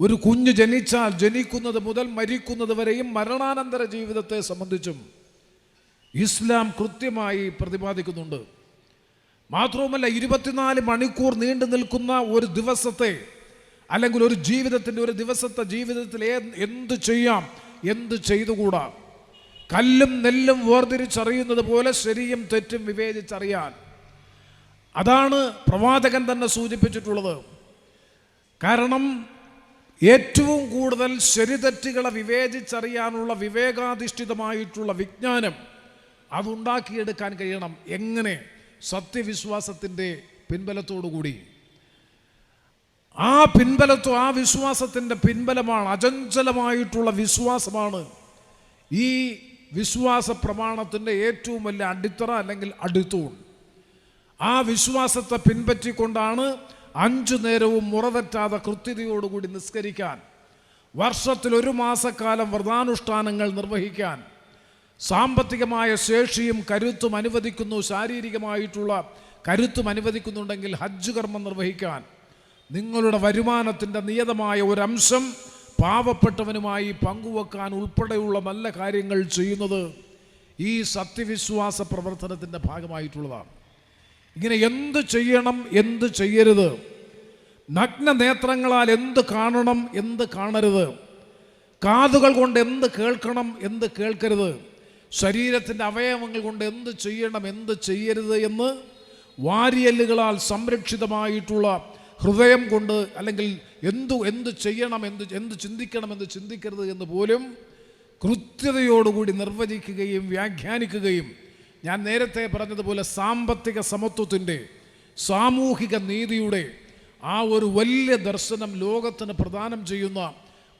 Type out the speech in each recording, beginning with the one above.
ഒരു കുഞ്ഞ് ജനിക്കുന്നത് മുതൽ മരിക്കുന്നത് വരെയും മരണാനന്തര ജീവിതത്തെ സംബന്ധിച്ചും ഇസ്ലാം കൃത്യമായി പ്രതിപാദിക്കുന്നുണ്ട്. മാത്രവുമല്ല, 24 മണിക്കൂർ നീണ്ടു നിൽക്കുന്ന ഒരു ദിവസത്തെ, അല്ലെങ്കിൽ ഒരു ജീവിതത്തിൻ്റെ ഒരു ദിവസത്തെ ജീവിതത്തിൽ എന്ത് ചെയ്യാം, എന്ത് ചെയ്തുകൂടാ, കല്ലും നെല്ലും വേർതിരിച്ചറിയുന്നത് പോലെ ശരിയും തെറ്റും വിവേചിച്ചറിയാൻ, അതാണ് പ്രവാചകൻ തന്നെ സൂചിപ്പിച്ചിട്ടുള്ളത്. കാരണം ഏറ്റവും കൂടുതൽ ശരിതെറ്റുകളെ വിവേചിച്ചറിയാനുള്ള വിവേകാധിഷ്ഠിതമായിട്ടുള്ള വിജ്ഞാനം അതുണ്ടാക്കിയെടുക്കാൻ കഴിയണം. എങ്ങനെ? സത്യവിശ്വാസത്തിൻ്റെ പിൻബലത്തോടുകൂടി. ആ വിശ്വാസത്തിൻ്റെ പിൻബലമാണ്, അചഞ്ചലമായിട്ടുള്ള വിശ്വാസമാണ് ഈ വിശ്വാസ പ്രമാണത്തിൻ്റെ ഏറ്റവും വലിയ അടിത്തറ, അല്ലെങ്കിൽ അടിത്തൂൺ. ആ വിശ്വാസത്തെ പിൻപറ്റിക്കൊണ്ടാണ് 5 നേരവും മുറതെറ്റാതെ കൃത്യതയോടുകൂടി നിസ്കരിക്കാൻ, വർഷത്തിൽ 1 മാസക്കാലം വ്രതാനുഷ്ഠാനങ്ങൾ നിർവഹിക്കാൻ സാമ്പത്തികമായ ശേഷിയും കരുത്തും അനുവദിക്കുന്നു, ശാരീരികമായിട്ടുള്ള കരുത്തും അനുവദിക്കുന്നുണ്ടെങ്കിൽ ഹജ്ജ് കർമ്മം നിർവഹിക്കാൻ, നിങ്ങളുടെ വരുമാനത്തിൻ്റെ നിയതമായ ഒരംശം പാവപ്പെട്ടവനുമായി പങ്കുവെക്കാൻ ഉൾപ്പെടെയുള്ള നല്ല കാര്യങ്ങൾ ചെയ്യുന്നത് ഈ സത്യവിശ്വാസ പ്രവർത്തനത്തിൻ്റെ ഭാഗമായിട്ടുള്ളതാണ്. ഇങ്ങനെ എന്ത് ചെയ്യണം, എന്ത് ചെയ്യരുത്, നഗ്ന നേത്രങ്ങളാൽ എന്ത് കാണണം, എന്ത് കാണരുത്, കാതുകൾ കൊണ്ട് എന്ത് കേൾക്കണം, എന്ത് കേൾക്കരുത്, ശരീരത്തിൻ്റെ അവയവങ്ങൾ കൊണ്ട് എന്ത് ചെയ്യണം, എന്ത് ചെയ്യരുത് എന്ന് വാരിയല്ലുകളാൽ സംരക്ഷിതമായിട്ടുള്ള ഹൃദയം കൊണ്ട്, അല്ലെങ്കിൽ എന്ത് ചെയ്യണം, എന്ത് ചിന്തിക്കണം, എന്ത് ചിന്തിക്കരുത് എന്ന് പോലും കൃത്യതയോടുകൂടി നിർവചിക്കുകയും വ്യാഖ്യാനിക്കുകയും, ഞാൻ നേരത്തെ പറഞ്ഞതുപോലെ സാമ്പത്തിക സമത്വത്തിൻ്റെ, സാമൂഹിക നീതിയുടെ ആ ഒരു വലിയ ദർശനം ലോകത്തിന് പ്രദാനം ചെയ്യുന്ന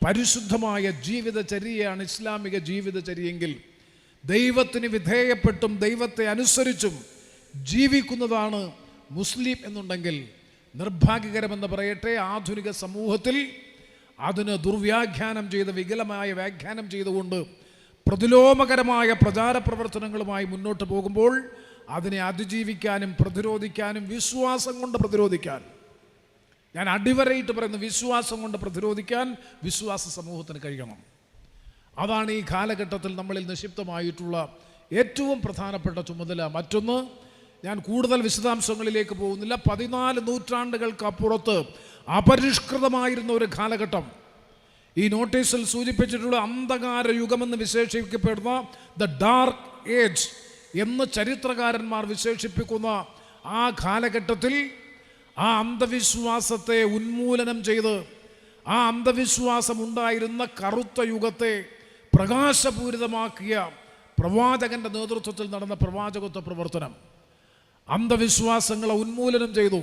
പരിശുദ്ധമായ ജീവിതചര്യയാണ് ഇസ്ലാമിക ജീവിതചര്യയെങ്കിൽ, ദൈവത്തിന് വിധേയപ്പെട്ടും ദൈവത്തെ അനുസരിച്ചും ജീവിക്കുന്നതാണ് മുസ്ലിം എന്നുണ്ടെങ്കിൽ, നിർഭാഗ്യകരമെന്ന് പറയട്ടെ, ആധുനിക സമൂഹത്തിൽ അതിന് ദുർവ്യാഖ്യാനം ചെയ്ത്, വികലമായ വ്യാഖ്യാനം ചെയ്തുകൊണ്ട് പ്രതിലോമകരമായ പ്രചാര പ്രവർത്തനങ്ങളുമായി മുന്നോട്ട് പോകുമ്പോൾ അതിനെ അതിജീവിക്കാനും പ്രതിരോധിക്കാനും, വിശ്വാസം കൊണ്ട് പ്രതിരോധിക്കാൻ, ഞാൻ അടിവരയിട്ട് പറയുന്നു, വിശ്വാസം കൊണ്ട് പ്രതിരോധിക്കാൻ വിശ്വാസ സമൂഹത്തിന് കഴിയണം. അതാണ് ഈ കാലഘട്ടത്തിൽ നമ്മളിൽ നിക്ഷിപ്തമായിട്ടുള്ള ഏറ്റവും പ്രധാനപ്പെട്ട ചുമതല. മറ്റൊന്ന്, ഞാൻ കൂടുതൽ വിശദാംശങ്ങളിലേക്ക് പോകുന്നില്ല, 14 നൂറ്റാണ്ടുകൾക്കപ്പുറത്ത് അപരിഷ്കൃതമായിരുന്ന ഒരു കാലഘട്ടം, ഈ നോട്ടീസിൽ സൂചിപ്പിച്ചിട്ടുള്ള അന്ധകാര യുഗമെന്ന് വിശേഷിപ്പിക്കപ്പെടുന്ന ദ ഡാർക്ക് ഏജ് എന്ന് ചരിത്രകാരന്മാർ വിശേഷിപ്പിക്കുന്ന ആ കാലഘട്ടത്തിൽ ആ അന്ധവിശ്വാസത്തെ ഉന്മൂലനം ചെയ്ത്, ആ അന്ധവിശ്വാസം ഉണ്ടായിരുന്ന കറുത്ത യുഗത്തെ പ്രകാശപൂരിതമാക്കിയ പ്രവാചകന്റെ നേതൃത്വത്തിൽ നടന്ന പ്രവാചകത്വ പ്രവർത്തനം അന്ധവിശ്വാസങ്ങളെ ഉന്മൂലനം ചെയ്തു.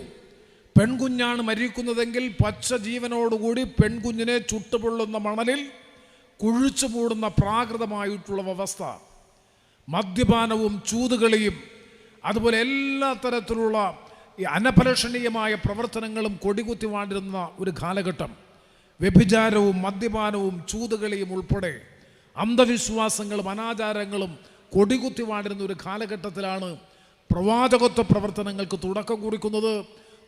പെൺകുഞ്ഞാണ് മരിക്കുന്നതെങ്കിൽ പച്ച ജീവനോടുകൂടി പെൺകുഞ്ഞിനെ ചുട്ടുപൊള്ളുന്ന മണലിൽ കുഴിച്ചു മൂടുന്ന പ്രാകൃതമായിട്ടുള്ള വ്യവസ്ഥ, മദ്യപാനവും ചൂതുകളിയും അതുപോലെ എല്ലാ തരത്തിലുള്ള ഈ അനപലഷണീയമായ പ്രവർത്തനങ്ങളും കൊടികുത്തി വാണ്ടിരുന്ന ഒരു കാലഘട്ടം, വ്യഭിചാരവും മദ്യപാനവും ചൂതുകളിയും ഉൾപ്പെടെ അന്ധവിശ്വാസങ്ങളും അനാചാരങ്ങളും കൊടികുത്തി വാണ്ടിരുന്ന ഒരു കാലഘട്ടത്തിലാണ് പ്രവാചകത്വ പ്രവർത്തനങ്ങൾക്ക് തുടക്കം കുറിക്കുന്നത്.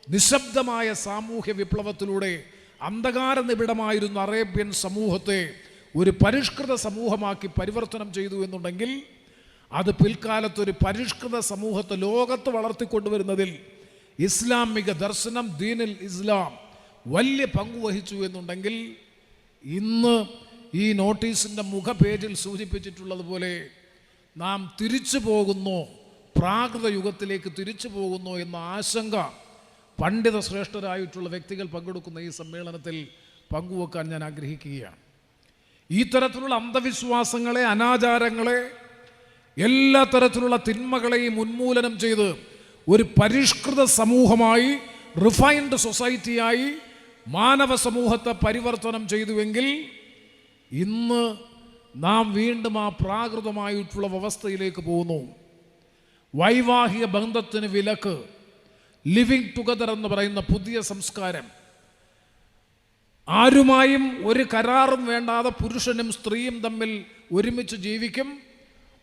നിശബ്ദമായ സാമൂഹ്യ വിപ്ലവത്തിലൂടെ അന്ധകാര നിബിഡമായിരുന്ന അറേബ്യൻ സമൂഹത്തെ ഒരു പരിഷ്കൃത സമൂഹമാക്കി പരിവർത്തനം ചെയ്തു എന്നുണ്ടെങ്കിൽ, അത് പിൽക്കാലത്തൊരു പരിഷ്കൃത സമൂഹത്തെ ലോകത്ത് വളർത്തിക്കൊണ്ടുവരുന്നതിൽ ഇസ്ലാമിക ദർശനം, ദീനുൽ ഇസ്ലാം വലിയ പങ്കുവഹിച്ചു എന്നുണ്ടെങ്കിൽ, ഇന്ന് ഈ നോട്ടീസിൻ്റെ മുഖപേജിൽ സൂചിപ്പിച്ചിട്ടുള്ളതുപോലെ നാം തിരിച്ചു പോകുന്നു, പ്രാകൃത യുഗത്തിലേക്ക് തിരിച്ചു പോകുന്നു എന്ന ആശങ്ക പണ്ഡിത ശ്രേഷ്ഠരായിട്ടുള്ള വ്യക്തികൾ പങ്കെടുക്കുന്ന ഈ സമ്മേളനത്തിൽ പങ്കുവെക്കാൻ ഞാൻ ആഗ്രഹിക്കുകയാണ്. ഈ തരത്തിലുള്ള അന്ധവിശ്വാസങ്ങളെ, അനാചാരങ്ങളെ, എല്ലാ തരത്തിലുള്ള തിന്മകളെയും ഉന്മൂലനം ചെയ്ത് ഒരു പരിഷ്കൃത സമൂഹമായി, റിഫൈൻഡ് സൊസൈറ്റിയായി മാനവ സമൂഹത്തെ പരിവർത്തനം ചെയ്തുവെങ്കിൽ, ഇന്ന് നാം വീണ്ടും ആ പ്രാകൃതമായിട്ടുള്ള വ്യവസ്ഥയിലേക്ക് പോകുന്നു. വൈവാഹിക ബന്ധത്തിന് വിലക്ക്, ലിവിങ് ടുഗദർ എന്ന് പറയുന്ന പുതിയ സംസ്കാരം, ആരുമായും ഒരു കരാറും വേണ്ടാതെ പുരുഷനും സ്ത്രീയും തമ്മിൽ ഒരുമിച്ച് ജീവിക്കും,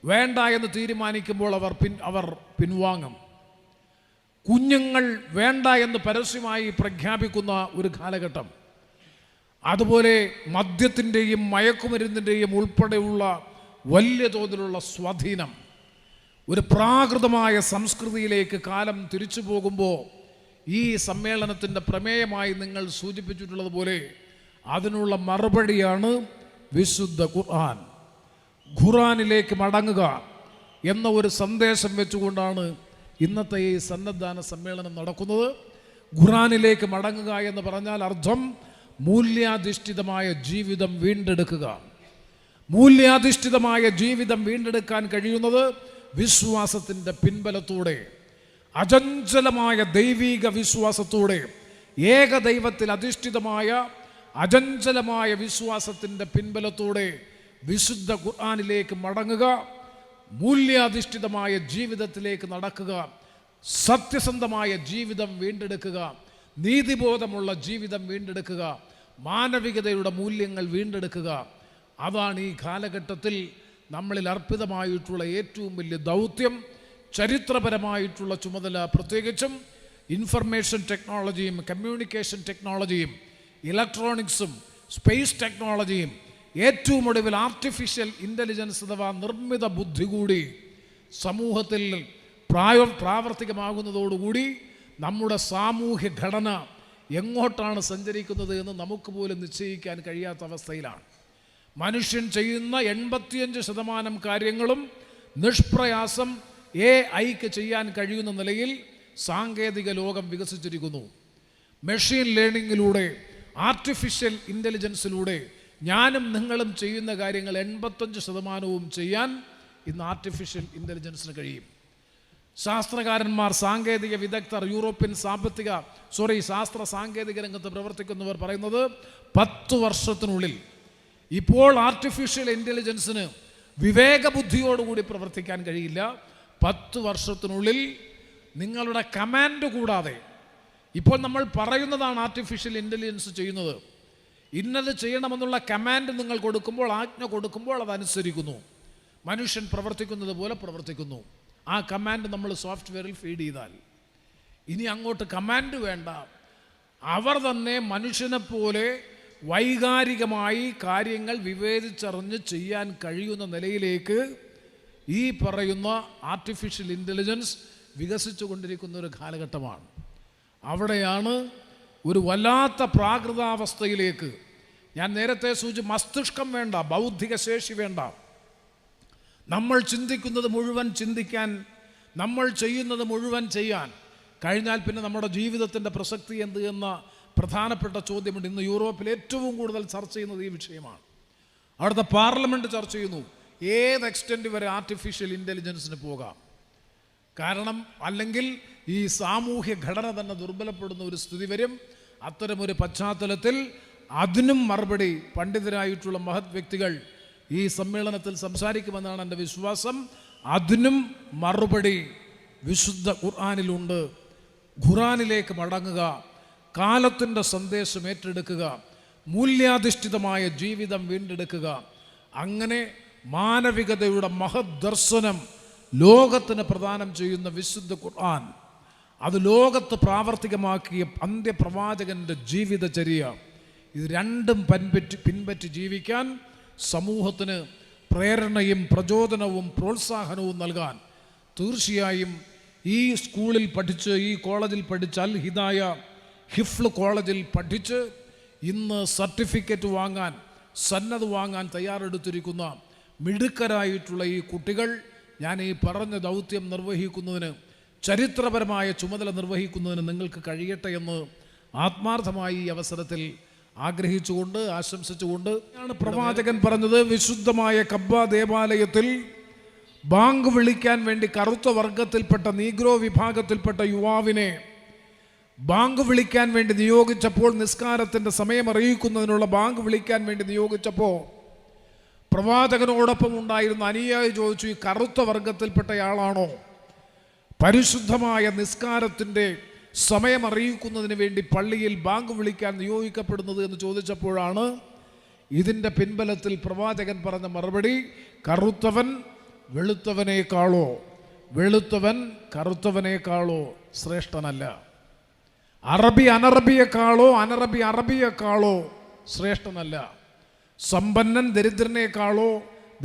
വേണ്ട എന്ന് തീരുമാനിക്കുമ്പോൾ അവർ പിൻവാങ്ങും. കുഞ്ഞുങ്ങൾ വേണ്ട എന്ന് പരസ്യമായി പ്രഖ്യാപിക്കുന്ന ഒരു കാലഘട്ടം, അതുപോലെ മദ്യത്തിൻ്റെയും മയക്കുമരുന്നിൻ്റെയും ഉൾപ്പെടെയുള്ള വലിയ തോതിലുള്ള സ്വാധീനം, ഒരു പ്രാകൃതമായ സംസ്കൃതിയിലേക്ക് കാലം തിരിച്ചു പോകുമ്പോൾ ഈ സമ്മേളനത്തിൻ്റെ പ്രമേയമായി നിങ്ങൾ സൂചിപ്പിച്ചിട്ടുള്ളതുപോലെ അതിനുള്ള മറുപടിയാണ് വിശുദ്ധ ഖുർആൻ. ഖുർആനിലേക്ക് മടങ്ങുക എന്ന ഒരു സന്ദേശം വെച്ചുകൊണ്ടാണ് ഇന്നത്തെ ഈ സന്നദ്ധാന സമ്മേളനം നടക്കുന്നത്. ഖുർആനിലേക്ക് മടങ്ങുക എന്ന് പറഞ്ഞാൽ അർത്ഥം മൂല്യാധിഷ്ഠിതമായ ജീവിതം വീണ്ടെടുക്കുക. മൂല്യാധിഷ്ഠിതമായ ജീവിതം വീണ്ടെടുക്കാൻ കഴിയുന്നത് വിശ്വാസത്തിൻ്റെ പിൻബലത്തോടെ, അചഞ്ചലമായ ദൈവിക വിശ്വാസത്തോടെ, ഏകദൈവത്തിൽ അധിഷ്ഠിതമായ അചഞ്ചലമായ വിശ്വാസത്തിൻ്റെ പിൻബലത്തോടെ വിശുദ്ധ ഖുർആനിലേക്ക് മടങ്ങുക, മൂല്യാധിഷ്ഠിതമായ ജീവിതത്തിലേക്ക് നടക്കുക, സത്യസന്ധമായ ജീവിതം വീണ്ടെടുക്കുക, നീതിബോധമുള്ള ജീവിതം വീണ്ടെടുക്കുക, മാനവികതയുടെ മൂല്യങ്ങൾ വീണ്ടെടുക്കുക. അതാണ് ഈ കാലഘട്ടത്തിൽ നമ്മളിൽ അർപ്പിതമായിട്ടുള്ള ഏറ്റവും വലിയ ദൗത്യം, ചരിത്രപരമായിട്ടുള്ള ചുമതല. പ്രത്യേകിച്ചും ഇൻഫർമേഷൻ ടെക്നോളജിയും കമ്മ്യൂണിക്കേഷൻ ടെക്നോളജിയും ഇലക്ട്രോണിക്സും സ്പേസ് ടെക്നോളജിയും ഏറ്റവും ഒടുവിൽ ആർട്ടിഫിഷ്യൽ ഇൻ്റലിജൻസ് അഥവാ നിർമ്മിത ബുദ്ധി കൂടി സമൂഹത്തിൽ പ്രാവർത്തികമാകുന്നതോടുകൂടി നമ്മുടെ സാമൂഹ്യ ഘടന എങ്ങോട്ടാണ് സഞ്ചരിക്കുന്നത് എന്ന് നമുക്ക് പോലും നിശ്ചയിക്കാൻ കഴിയാത്ത അവസ്ഥയിലാണ്. മനുഷ്യൻ ചെയ്യുന്ന 85% കാര്യങ്ങളും നിഷ്പ്രയാസം AI-ക്ക് ചെയ്യാൻ കഴിയുന്ന നിലയിൽ സാങ്കേതിക ലോകം വികസിച്ചിരിക്കുന്നു. മെഷീൻ ലേണിങ്ങിലൂടെ, ആർട്ടിഫിഷ്യൽ ഇൻ്റലിജൻസിലൂടെ ഞാനും നിങ്ങളും ചെയ്യുന്ന കാര്യങ്ങൾ 85% ചെയ്യാൻ ഇന്ന് ആർട്ടിഫിഷ്യൽ ഇൻ്റലിജൻസിന് കഴിയും. ശാസ്ത്രകാരന്മാർ, സാങ്കേതിക വിദഗ്ധർ, യൂറോപ്യൻ ശാസ്ത്ര സാങ്കേതിക രംഗത്ത് പ്രവർത്തിക്കുന്നവർ പറയുന്നത് 10 വർഷത്തിനുള്ളിൽ, ഇപ്പോൾ ആർട്ടിഫിഷ്യൽ ഇൻ്റലിജൻസിന് വിവേകബുദ്ധിയോടുകൂടി പ്രവർത്തിക്കാൻ കഴിയില്ല. 10 വർഷത്തിനുള്ളിൽ നിങ്ങളുടെ കമാൻഡ് കൂടാതെ, ഇപ്പോൾ നമ്മൾ പറയുന്നതാണ് ആർട്ടിഫിഷ്യൽ ഇൻ്റലിജൻസ് ചെയ്യുന്നത്. ഇന്നത് ചെയ്യണമെന്നുള്ള കമാൻഡ് നിങ്ങൾ കൊടുക്കുമ്പോൾ, ആജ്ഞ കൊടുക്കുമ്പോൾ അതനുസരിക്കുന്നു. മനുഷ്യൻ പ്രവർത്തിക്കുന്നത് പോലെ പ്രവർത്തിക്കുന്നു. ആ കമാൻഡ് നമ്മൾ സോഫ്റ്റ്വെയറിൽ ഫീഡ് ചെയ്താൽ ഇനി അങ്ങോട്ട് കമാൻഡ് വേണ്ട. അവർ തന്നെ മനുഷ്യനെ പോലെ വൈകാരികമായി കാര്യങ്ങൾ വിവേചിച്ചറിഞ്ഞ് ചെയ്യാൻ കഴിയുന്ന നിലയിലേക്ക് ഈ പറയുന്ന ആർട്ടിഫിഷ്യൽ ഇൻ്റലിജൻസ് വികസിച്ചു കൊണ്ടിരിക്കുന്ന ഒരു കാലഘട്ടമാണ്. അവിടെയാണ് ഒരു വല്ലാത്ത പ്രാകൃതാവസ്ഥയിലേക്ക്, ഞാൻ നേരത്തെ മസ്തിഷ്കം വേണ്ട, ബൗദ്ധിക ശേഷി വേണ്ട, നമ്മൾ ചിന്തിക്കുന്നത് മുഴുവൻ ചിന്തിക്കാൻ, നമ്മൾ ചെയ്യുന്നത് മുഴുവൻ ചെയ്യാൻ കഴിഞ്ഞാൽ പിന്നെ നമ്മുടെ ജീവിതത്തിൻ്റെ പ്രസക്തി എന്ത് എന്ന പ്രധാനപ്പെട്ട ചോദ്യമുണ്ട്. ഇന്ന് യൂറോപ്പിൽ ഏറ്റവും കൂടുതൽ ചർച്ച ചെയ്യുന്നത് ഈ വിഷയമാണ്. അവിടുത്തെ പാർലമെൻറ്റ് ചർച്ച ചെയ്യുന്നു ഏത് എക്സ്റ്റെൻറ്റ് വരെ ആർട്ടിഫിഷ്യൽ ഇൻ്റലിജൻസിന് പോകാം. കാരണം അല്ലെങ്കിൽ ഈ സാമൂഹ്യ ഘടന തന്നെ ദുർബലപ്പെടുന്ന ഒരു സ്ഥിതി വരും. അത്തരമൊരു പശ്ചാത്തലത്തിൽ അതിനും മറുപടി പണ്ഡിതരായിട്ടുള്ള മഹത് വ്യക്തികൾ ഈ സമ്മേളനത്തിൽ സംസാരിക്കുമെന്നാണ് എൻ്റെ വിശ്വാസം. അതിനും മറുപടി വിശുദ്ധ ഖുർആനിലുണ്ട്. ഖുർആനിലേക്ക് മടങ്ങുക, കാലത്തിൻ്റെ സന്ദേശം ഏറ്റെടുക്കുക, മൂല്യാധിഷ്ഠിതമായ ജീവിതം വീണ്ടെടുക്കുക. അങ്ങനെ മാനവികതയുടെ മഹത് ദർശനം ലോകത്തിന് പ്രദാനം ചെയ്യുന്ന വിശുദ്ധ ഖുർആൻ, അത് ലോകത്ത് പ്രാവർത്തികമാക്കിയ അന്ത്യപ്രവാചകൻ്റെ ജീവിതചര്യ, ഇത് രണ്ടും പിൻപറ്റി ജീവിക്കാൻ സമൂഹത്തിന് പ്രേരണയും പ്രചോദനവും പ്രോത്സാഹനവും നൽകാൻ തീർച്ചയായും ഈ സ്കൂളിൽ പഠിച്ച്, ഈ കോളേജിൽ പഠിച്ച്, അൽ ഹിദായ ഹിഫ്ള് കോളേജിൽ പഠിച്ച് ഇന്ന് സർട്ടിഫിക്കറ്റ് വാങ്ങാൻ, സന്നദ്ധ വാങ്ങാൻ തയ്യാറെടുത്തിരിക്കുന്ന മിടുക്കരായിട്ടുള്ള ഈ കുട്ടികൾ, ഞാൻ ഈ പറഞ്ഞ ദൗത്യം നിർവഹിക്കുന്നതിന്, ചരിത്രപരമായ ചുമതല നിർവഹിക്കുന്നതിന് നിങ്ങൾക്ക് കഴിയട്ടെ എന്ന് ആത്മാർത്ഥമായി ഈ അവസരത്തിൽ ആഗ്രഹിച്ചുകൊണ്ട്, ആശംസിച്ചുകൊണ്ട് ആണ് പ്രവാചകൻ പറഞ്ഞത്. വിശുദ്ധമായ കബ്ബ ദേവാലയത്തിൽ ബാങ്ക് വിളിക്കാൻ വേണ്ടി കറുത്ത വർഗത്തിൽപ്പെട്ട നീഗ്രോ വിഭാഗത്തിൽപ്പെട്ട യുവാവിനെ ബാങ്ക് വിളിക്കാൻ വേണ്ടി നിയോഗിച്ചപ്പോൾ, നിസ്കാരത്തിൻ്റെ സമയം അറിയിക്കുന്നതിനുള്ള ബാങ്ക് വിളിക്കാൻ വേണ്ടി നിയോഗിച്ചപ്പോൾ പ്രവാചകനോടൊപ്പം ഉണ്ടായിരുന്ന അനുയായി ചോദിച്ചു, ഈ കറുത്ത വർഗത്തിൽപ്പെട്ടയാളാണോ പരിശുദ്ധമായ നിസ്കാരത്തിൻ്റെ സമയം അറിയിക്കുന്നതിന് വേണ്ടി പള്ളിയിൽ ബാങ്ക് വിളിക്കാൻ നിയോഗിക്കപ്പെടുന്നത് എന്ന് ചോദിച്ചപ്പോഴാണ് ഇതിൻ്റെ പിൻബലത്തിൽ പ്രവാചകൻ പറഞ്ഞ മറുപടി, കറുത്തവൻ വെളുത്തവനേക്കാളോ വെളുത്തവൻ കറുത്തവനേക്കാളോ ശ്രേഷ്ഠനല്ല, അറബി അനറബിയേക്കാളോ അനറബി അറബിയേക്കാളോ ശ്രേഷ്ഠനല്ല. സമ്പന്നൻ ദരിദ്രനേക്കാളോ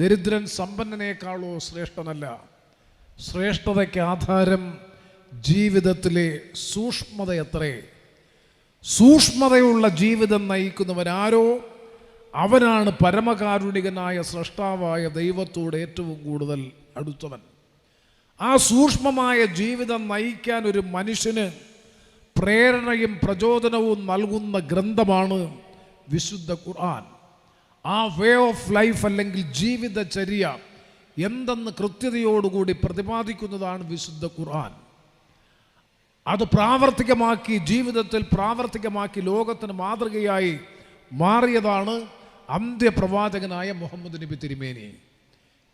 ദരിദ്രൻ സമ്പന്നനേക്കാളോ ശ്രേഷ്ഠനല്ല. ശ്രേഷ്ഠതയ്ക്ക് ആധാരം ജീവിതത്തിലെ സൂക്ഷ്മതയത്രേ. സൂക്ഷ്മതയുള്ള ജീവിതം നയിക്കുന്നവനാരോ അവനാണ് പരമകാരുണികനായ സ്രഷ്ടാവായ ദൈവത്തോട് ഏറ്റവും കൂടുതൽ അടുത്തവൻ. ആ സൂക്ഷ്മമായ ജീവിതം നയിക്കാൻ ഒരു മനുഷ്യന് പ്രേരണയും പ്രചോദനവും നൽകുന്ന ഗ്രന്ഥമാണ് വിശുദ്ധ ഖുർആൻ. ആ വേ ഓഫ് ലൈഫ് അല്ലെങ്കിൽ ജീവിതചര്യ എന്തെന്ന് കൃത്യതയോടുകൂടി പ്രതിപാദിക്കുന്നതാണ് വിശുദ്ധ ഖുർആൻ. അത് പ്രാവർത്തികമാക്കി ജീവിതത്തിൽ പ്രാവർത്തികമാക്കി ലോകത്തിന് മാതൃകയായി മാറിയതാണ് അന്ത്യപ്രവാചകനായ മുഹമ്മദ് നബി തിരുമേനി.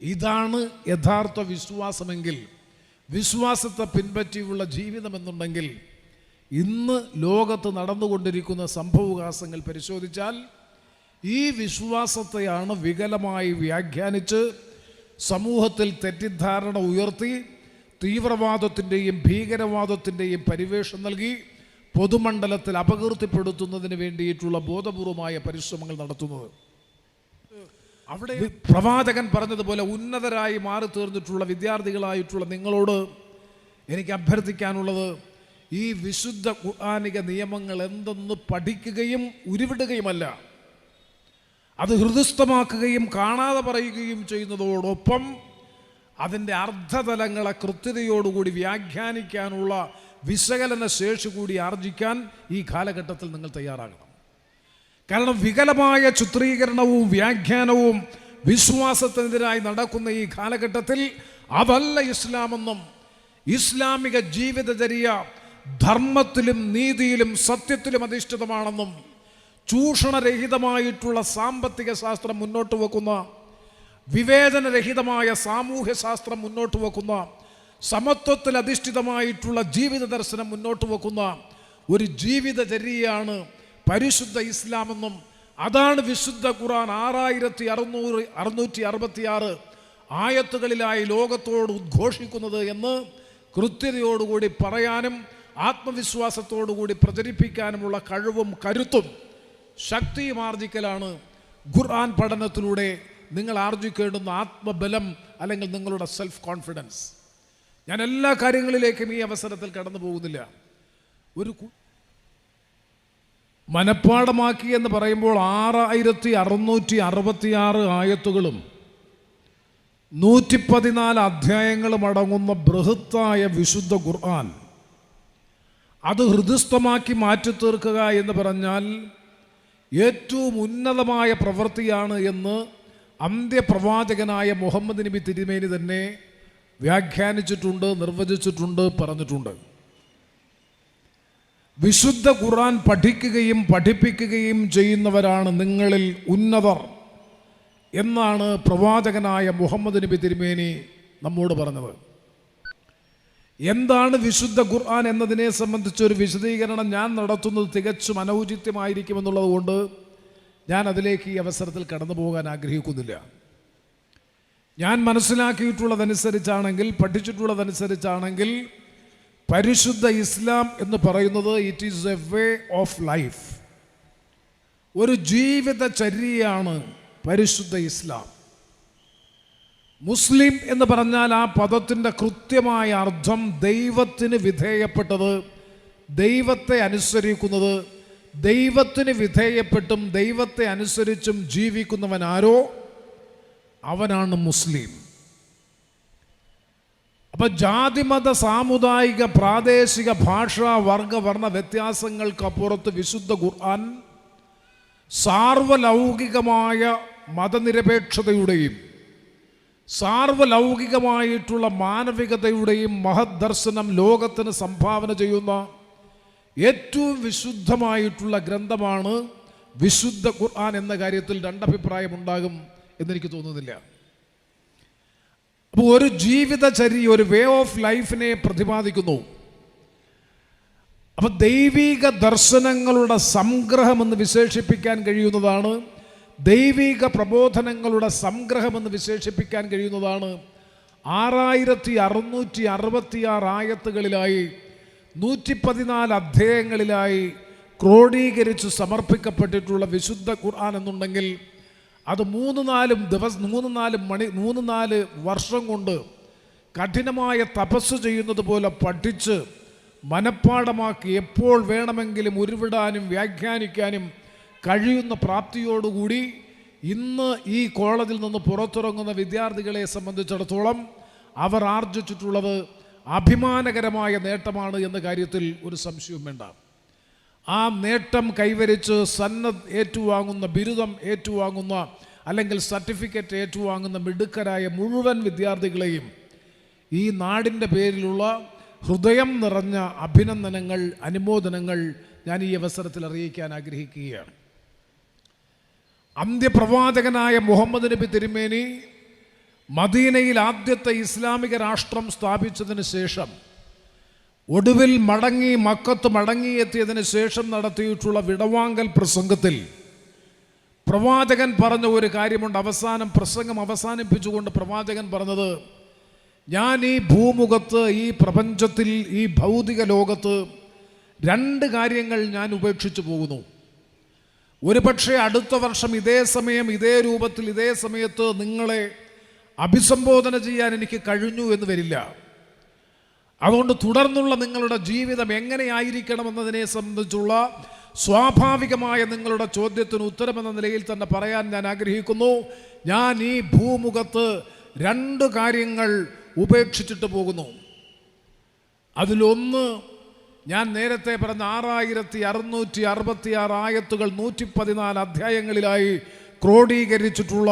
ഇതാണ് യഥാർത്ഥ വിശ്വാസമെങ്കിൽ, വിശ്വാസത്തെ പിൻപറ്റിയുള്ള ജീവിതമെന്നുണ്ടെങ്കിൽ, ഇന്ന് ലോകത്ത് നടന്നുകൊണ്ടിരിക്കുന്ന സംഭവവികാസങ്ങൾ പരിശോധിച്ചാൽ ഈ വിശ്വാസത്തെയാണ് വികലമായി വ്യാഖ്യാനിച്ച് സമൂഹത്തിൽ തെറ്റിദ്ധാരണ ഉയർത്തി തീവ്രവാദത്തിൻ്റെയും ഭീകരവാദത്തിൻ്റെയും പരിവേഷം നൽകി പൊതുമണ്ഡലത്തിൽ അപകീർത്തിപ്പെടുത്തുന്നതിന് വേണ്ടിയിട്ടുള്ള ബോധപൂർവമായ പരിശ്രമങ്ങൾ നടത്തുന്നത്. അവിടെ പ്രവാചകൻ പറഞ്ഞതുപോലെ ഉന്നതരായി മാറി തീർന്നിട്ടുള്ള വിദ്യാർത്ഥികളായിട്ടുള്ള നിങ്ങളോട് എനിക്ക് അഭ്യർത്ഥിക്കാനുള്ളത്, ഈ വിശുദ്ധ ഖുർആനിക നിയമങ്ങൾ എന്തെന്ന് പഠിക്കുകയും ഉരുവിടുകയുമല്ല, അത് ഹൃദയസ്ഥമാക്കുകയും കാണാതെ പറയുകയും ചെയ്യുന്നതോടൊപ്പം അതിൻ്റെ അർത്ഥതലങ്ങളെ കൃത്യതയോടുകൂടി വ്യാഖ്യാനിക്കാനുള്ള വിശകലന ശേഷി കൂടി ആർജിക്കാൻ ഈ കാലഘട്ടത്തിൽ നിങ്ങൾ തയ്യാറാകണം. കാരണം വികലമായ ചിത്രീകരണവും വ്യാഖ്യാനവും വിശ്വാസത്തിനെതിരായി നടക്കുന്ന ഈ കാലഘട്ടത്തിൽ അതല്ല ഇസ്ലാമെന്നും ഇസ്ലാമിക ജീവിതചര്യ ധർമ്മത്തിലും നീതിയിലും സത്യത്തിലും അധിഷ്ഠിതമാണെന്നും ചൂഷണരഹിതമായിട്ടുള്ള സാമ്പത്തിക ശാസ്ത്രം മുന്നോട്ട് വെക്കുന്ന, വിവേചനരഹിതമായ സാമൂഹ്യ ശാസ്ത്രം മുന്നോട്ട് വെക്കുന്ന, സമത്വത്തിൽ അധിഷ്ഠിതമായിട്ടുള്ള ജീവിത ദർശനം മുന്നോട്ട് വെക്കുന്ന ഒരു ജീവിതചര്യയാണ് പരിശുദ്ധ ഇസ്ലാമെന്നും അതാണ് വിശുദ്ധ ഖുർആൻ 6666 ആയത്തുകളിലായി ലോകത്തോട് ഉദ്ഘോഷിക്കുന്നത് എന്ന് കൃത്യതയോടുകൂടി പറയാനും ആത്മവിശ്വാസത്തോടുകൂടി പ്രചരിപ്പിക്കാനുമുള്ള കഴിവും കരുത്തും ശക്തിയും ആർജിക്കലാണ് ഖുർആൻ പഠനത്തിലൂടെ നിങ്ങൾ ആർജിക്കേണ്ടുന്ന ആത്മബലം അല്ലെങ്കിൽ നിങ്ങളുടെ സെൽഫ് കോൺഫിഡൻസ്. ഞാൻ എല്ലാ കാര്യങ്ങളിലേക്കും ഈ അവസരത്തിൽ കടന്നു പോകുന്നില്ല. ഒരു മനഃപ്പാഠമാക്കി എന്ന് പറയുമ്പോൾ 6666 ആയത്തുകളും 114 അധ്യായങ്ങളും അടങ്ങുന്ന ബൃഹത്തായ വിശുദ്ധ ഖുർആൻ അത് ഹൃദയസ്ഥമാക്കി മാറ്റി തീർക്കുക എന്ന് പറഞ്ഞാൽ ഏറ്റവും ഉന്നതമായ പ്രവൃത്തിയാണ് എന്ന് അന്ത്യപ്രവാചകനായ മുഹമ്മദ് നബി തിരുമേനി തന്നെ വ്യാഖ്യാനിച്ചിട്ടുണ്ട്, നിർവചിച്ചിട്ടുണ്ട്, പറഞ്ഞിട്ടുണ്ട്. വിശുദ്ധ ഖുർആൻ പഠിക്കുകയും പഠിപ്പിക്കുകയും ചെയ്യുന്നവരാണ് നിങ്ങളിൽ ഉന്നതർ എന്നാണ് പ്രവാചകനായ മുഹമ്മദ് നബി തിരുമേനി നമ്മോട് പറഞ്ഞത്. എന്താണ് വിശുദ്ധ ഖുർആൻ എന്നതിനെ സംബന്ധിച്ചൊരു വിശദീകരണം ഞാൻ നടത്തുന്നത് തികച്ചും അനൗചിത്യമായിരിക്കുമെന്നുള്ളത് കൊണ്ട് ഞാൻ അതിലേക്ക് ഈ അവസരത്തിൽ കടന്നു പോകാൻ ആഗ്രഹിക്കുന്നില്ല. ഞാൻ മനസ്സിലാക്കിയിട്ടുള്ളതനുസരിച്ചാണെങ്കിൽ, പഠിച്ചിട്ടുള്ളതനുസരിച്ചാണെങ്കിൽ പരിശുദ്ധ ഇസ്ലാം എന്ന് പറയുന്നത് it is a way of life, ഒരു ജീവിതചര്യയാണ് പരിശുദ്ധ ഇസ്ലാം. മുസ്ലിം എന്ന് പറഞ്ഞാൽ ആ പദത്തിൻ്റെ കൃത്യമായ അർത്ഥം ദൈവത്തിന് വിധേയപ്പെട്ടത്, ദൈവത്തെ അനുസരിക്കുന്നത്, ദൈവത്തിന് വിധേയപ്പെട്ടും ദൈവത്തെ അനുസരിച്ചും ജീവിക്കുന്നവനാരോ അവനാണ് മുസ്ലിം. അപ്പം ജാതിമത സാമുദായിക പ്രാദേശിക ഭാഷാ വർഗ വർണ്ണ വ്യത്യാസങ്ങൾക്കപ്പുറത്ത് വിശുദ്ധ ഖുർആൻ സാർവലൗകികമായ മതനിരപേക്ഷതയുടെയും സാർവലൗകികമായിട്ടുള്ള മാനവികതയുടെയും മഹദ് ദർശനം ലോകത്തിന് സംഭാവന ചെയ്യുന്ന ഏറ്റവും വിശുദ്ധമായിട്ടുള്ള ഗ്രന്ഥമാണ് വിശുദ്ധ ഖുർആൻ എന്ന കാര്യത്തിൽ രണ്ടഭിപ്രായമുണ്ടാകും എന്നെനിക്ക് തോന്നുന്നില്ല. അപ്പോൾ ഒരു ജീവിതചര്യ, ഒരു വേ ഓഫ് ലൈഫിനെ പ്രതിപാദിക്കുന്നു. അപ്പം ദൈവിക ദർശനങ്ങളുടെ സംഗ്രഹമെന്ന് വിശേഷിപ്പിക്കാൻ കഴിയുന്നതാണ്, ദൈവിക പ്രബോധനങ്ങളുടെ സംഗ്രഹമെന്ന് വിശേഷിപ്പിക്കാൻ കഴിയുന്നതാണ് 6666 ആയത്തുകളിലായി 114 അധ്യായങ്ങളിലായി ക്രോഡീകരിച്ച് സമർപ്പിക്കപ്പെട്ടിട്ടുള്ള വിശുദ്ധ ഖുർആൻ എന്നുണ്ടെങ്കിൽ അത് 3-4 വർഷം കൊണ്ട് കഠിനമായ തപസ് ചെയ്യുന്നത് പോലെ പഠിച്ച് മനഃപ്പാഠമാക്കി എപ്പോൾ വേണമെങ്കിലും ഉരുവിടാനും വ്യാഖ്യാനിക്കാനും കഴിയുന്ന പ്രാപ്തിയോടുകൂടി ഇന്ന് ഈ കോളേജിൽ നിന്ന് പുറത്തിറങ്ങുന്ന വിദ്യാർത്ഥികളെ സംബന്ധിച്ചിടത്തോളം അവർ ആർജിച്ചിട്ടുള്ളത് അഭിമാനകരമായ നേട്ടമാണ് എന്ന കാര്യത്തിൽ ഒരു സംശയവും വേണ്ട. ആ നേട്ടം കൈവരിച്ച് സന്നദ്ധ ഏറ്റുവാങ്ങുന്ന, ബിരുദം ഏറ്റുവാങ്ങുന്ന അല്ലെങ്കിൽ സർട്ടിഫിക്കറ്റ് ഏറ്റുവാങ്ങുന്ന മിടുക്കരായ മുഴുവൻ വിദ്യാർത്ഥികളെയും ഈ നാടിൻ്റെ പേരിലുള്ള ഹൃദയം നിറഞ്ഞ അഭിനന്ദനങ്ങൾ, അനുമോദനങ്ങൾ ഞാൻ ഈ അവസരത്തിൽ അറിയിക്കാൻ ആഗ്രഹിക്കുകയാണ്. അന്ത്യപ്രവാചകനായ മുഹമ്മദ് നബി തിരുമേനി മദീനയിൽ ആദ്യത്തെ ഇസ്ലാമിക രാഷ്ട്രം സ്ഥാപിച്ചതിന് ശേഷം ഒടുവിൽ മക്കത്ത് മടങ്ങിയെത്തിയതിന് ശേഷം നടത്തിയിട്ടുള്ള വിടവാങ്കൽ പ്രസംഗത്തിൽ പ്രവാചകൻ പറഞ്ഞ ഒരു കാര്യമുണ്ട്. പ്രസംഗം അവസാനിപ്പിച്ചുകൊണ്ട് പ്രവാചകൻ പറഞ്ഞത്, ഞാൻ ഈ ഭൂമുഖത്ത്, ഈ പ്രപഞ്ചത്തിൽ, ഈ ഭൗതിക ലോകത്ത് 2 കാര്യങ്ങൾ ഞാൻ ഉപേക്ഷിച്ചു പോകുന്നു. ഒരുപക്ഷെ അടുത്ത വർഷം ഇതേ സമയം, ഇതേ രൂപത്തിൽ, ഇതേ സമയത്ത് നിങ്ങളെ അഭിസംബോധന ചെയ്യാൻ എനിക്ക് കഴിഞ്ഞു എന്ന് വരില്ല. അതുകൊണ്ട് തുടർന്നുള്ള നിങ്ങളുടെ ജീവിതം എങ്ങനെയായിരിക്കണമെന്നതിനെ സംബന്ധിച്ചുള്ള സ്വാഭാവികമായ നിങ്ങളുടെ ചോദ്യത്തിന് ഉത്തരമെന്ന നിലയിൽ തന്നെ പറയാൻ ഞാൻ ആഗ്രഹിക്കുന്നു. ഞാൻ ഈ ഭൂമുഖത്ത് 2 കാര്യങ്ങൾ ഉപേക്ഷിച്ചിട്ട് പോകുന്നു. അതിലൊന്ന്, ഞാൻ നേരത്തെ പറഞ്ഞ 6666 ആയത്തുകൾ 114 അധ്യായങ്ങളിലായി ക്രോഡീകരിച്ചിട്ടുള്ള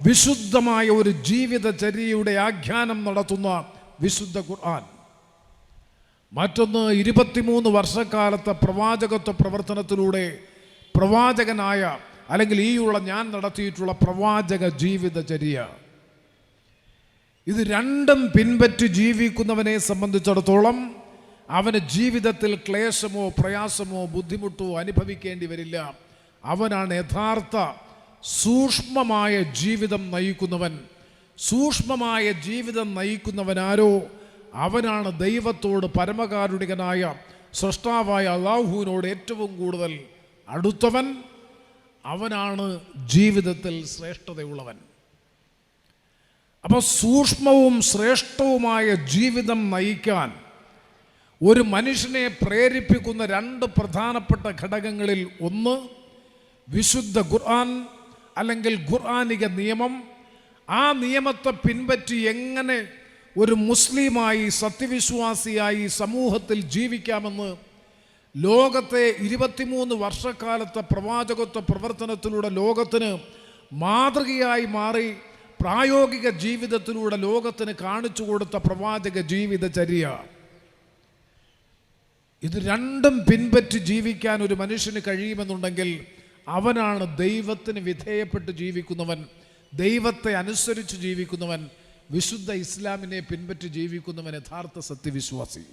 വിശുദ്ധമായ ഒരു ജീവിതചര്യയുടെ ആഖ്യാനം നടത്തുന്ന വിശുദ്ധ ഖുർആൻ. മറ്റൊന്ന്, 23 വർഷക്കാലത്തെ പ്രവാചകത്വ പ്രവർത്തനത്തിലൂടെ പ്രവാചകനായ അല്ലെങ്കിൽ ഞാൻ നടത്തിയിട്ടുള്ള പ്രവാചക ജീവിതചര്യ. ഇത് 2ഉം പിൻപറ്റി ജീവിക്കുന്നവനെ സംബന്ധിച്ചിടത്തോളം അവന് ജീവിതത്തിൽ ക്ലേശമോ പ്രയാസമോ ബുദ്ധിമുട്ടോ അനുഭവിക്കേണ്ടി വരില്ല. അവനാണ് യഥാർത്ഥ സൂക്ഷ്മമായ ജീവിതം നയിക്കുന്നവൻ. സൂക്ഷ്മമായ ജീവിതം നയിക്കുന്നവനാരോ അവനാണ് ദൈവത്തോട്, പരമകാരുണികനായ സൃഷ്ടാവായ അല്ലാഹുവിനോട് ഏറ്റവും കൂടുതൽ അടുത്തവൻ. അവനാണ് ജീവിതത്തിൽ ശ്രേഷ്ഠതയുള്ളവൻ. അപ്പോൾ സൂക്ഷ്മവും ശ്രേഷ്ഠവുമായ ജീവിതം നയിക്കാൻ ഒരു മനുഷ്യനെ പ്രേരിപ്പിക്കുന്ന 2 പ്രധാനപ്പെട്ട ഘടകങ്ങളിൽ ഒന്ന് വിശുദ്ധ ഖുർആൻ അല്ലെങ്കിൽ ഖുർആനിക നിയമം. ആ നിയമത്തെ പിൻപറ്റി എങ്ങനെ ഒരു മുസ്ലിമായി, സത്യവിശ്വാസിയായി സമൂഹത്തിൽ ജീവിക്കാമെന്ന് ലോകത്തെ 23 വർഷക്കാലത്തെ പ്രവാചകത്വ പ്രവർത്തനത്തിലൂടെ ലോകത്തിന് മാതൃകയായി മാറി പ്രായോഗിക ജീവിതത്തിലൂടെ ലോകത്തിന് കാണിച്ചു കൊടുത്ത പ്രവാചക ജീവിതചര്യ. ഇത് 2ഉം പിൻപറ്റി ജീവിക്കാൻ ഒരു മനുഷ്യന് കഴിയുമെന്നുണ്ടെങ്കിൽ അവനാണ് ദൈവത്തിന് വിധേയപ്പെട്ട് ജീവിക്കുന്നവൻ, ദൈവത്തെ അനുസരിച്ച് ജീവിക്കുന്നവൻ, വിശുദ്ധ ഇസ്ലാമിനെ പിൻപറ്റി ജീവിക്കുന്നവൻ യഥാർത്ഥ സത്യവിശ്വാസി.